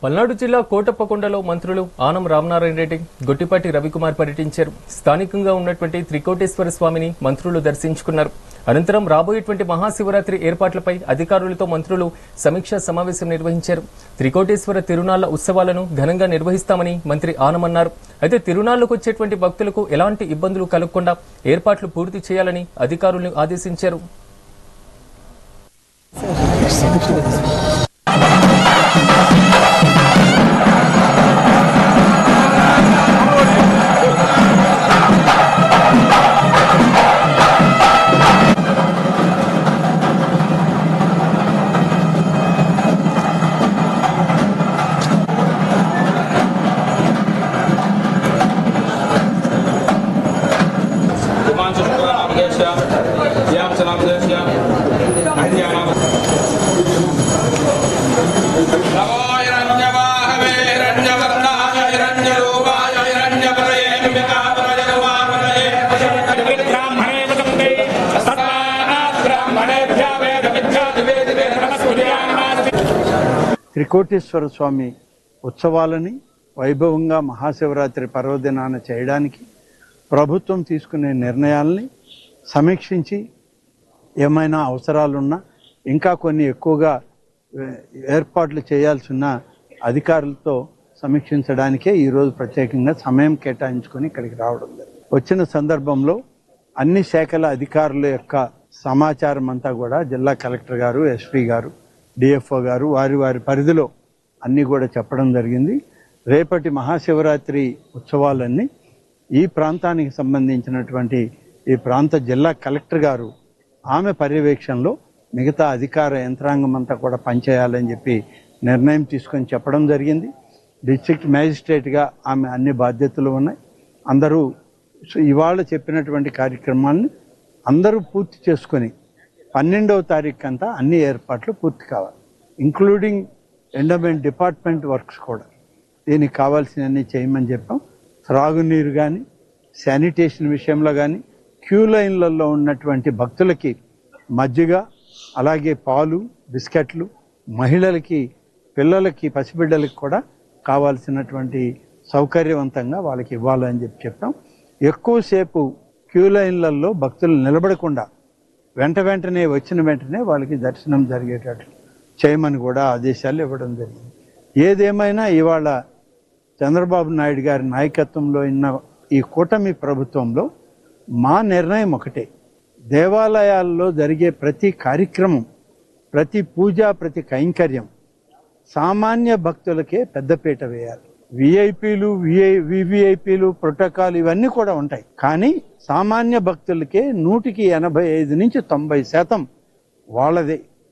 పల్నాడు జిల్లా కోటప్పకొండలో మంత్రులు ఆనం రామనారాయణ రెడ్డి, గొట్టిపాటి రవికుమార్ పర్యటించారు. స్థానికంగా ఉన్నటువంటి త్రికోటేశ్వర స్వామిని మంత్రులు దర్శించుకున్నారు. అనంతరం రాబోయేటువంటి మహాశివరాత్రి ఏర్పాట్లపై అధికారులతో మంత్రులు సమీక్షా సమావేశం నిర్వహించారు. త్రికోటేశ్వర తిరునాళ్ల ఉత్సవాలను ఘనంగా నిర్వహిస్తామని మంత్రి ఆనం అన్నారు. అయితే తిరునాళ్లకు వచ్చేటువంటి భక్తులకు ఎలాంటి ఇబ్బందులు కలగకుండా ఏర్పాట్లు పూర్తి చేయాలని అధికారులను ఆదేశించారు. త్రికోటేశ్వర స్వామి ఉత్సవాలని వైభవంగా మహాశివరాత్రి పర్వదినాన చేయడానికి ప్రభుత్వం తీసుకునే నిర్ణయాలని సమీక్షించి ఏమైనా అవసరాలున్నా ఇంకా కొన్ని ఎక్కువగా ఏర్పాట్లు చేయాల్సి ఉన్న అధికారులతో సమీక్షించడానికే ఈరోజు ప్రత్యేకంగా సమయం కేటాయించుకొని ఇక్కడికి రావడం జరిగింది. వచ్చిన సందర్భంలో అన్ని శాఖల అధికారుల యొక్క సమాచారం అంతా కూడా జిల్లా కలెక్టర్ గారు, ఎస్పీ గారు, డిఎఫ్ఓ గారు వారి వారి పరిధిలో అన్నీ కూడా చెప్పడం జరిగింది. రేపటి మహాశివరాత్రి ఉత్సవాలన్నీ ఈ ప్రాంతానికి సంబంధించినటువంటి ఈ ప్రాంత జిల్లా కలెక్టర్ గారు ఆమె పర్యవేక్షణలో మిగతా అధికార యంత్రాంగం అంతా కూడా పనిచేయాలని చెప్పి నిర్ణయం తీసుకొని చెప్పడం జరిగింది. డిస్ట్రిక్ట్ మ్యాజిస్ట్రేట్గా ఆమె అన్ని బాధ్యతలు ఉన్నాయి. అందరూ ఇవాళ చెప్పినటువంటి కార్యక్రమాన్ని అందరూ పూర్తి చేసుకొని 12వ తారీఖు అంతా అన్ని ఏర్పాట్లు పూర్తి కావాలి, ఇంక్లూడింగ్ ఎండోమెంట్ డిపార్ట్మెంట్ వర్క్స్ కూడా. దీనికి కావాల్సినవన్నీ చేయమని చెప్పాం. త్రాగునీరు కానీ, శానిటేషన్ విషయంలో కానీ, క్యూ లైన్లలో ఉన్నటువంటి భక్తులకి మజ్జిగ, అలాగే పాలు, బిస్కెట్లు, మహిళలకి, పిల్లలకి, పసిబిడ్డలకి కూడా కావాల్సినటువంటి సౌకర్యవంతంగా వాళ్ళకి ఇవ్వాలని చెప్పాం. ఎక్కువసేపు క్యూ లైన్లలో భక్తులు నిలబడకుండా వెంటనే వచ్చిన వెంటనే వాళ్ళకి దర్శనం జరిగేటట్లు చేయమని కూడా ఆదేశాలు ఇవ్వడం జరిగింది. ఏదేమైనా ఇవాళ చంద్రబాబు నాయుడు గారి నాయకత్వంలో ఉన్న ఈ కూటమి ప్రభుత్వంలో మా నిర్ణయం ఒకటే, దేవాలయాల్లో జరిగే ప్రతి కార్యక్రమం, ప్రతి పూజ, ప్రతి కైంకర్యం సామాన్య భక్తులకే పెద్దపీట వేయాలి. విఐపీలు, వివిఐపీలు, ప్రోటోకాల్ ఇవన్నీ కూడా ఉంటాయి. కానీ సామాన్య భక్తులకే 185 నుంచి 90% వాళ్ళదే.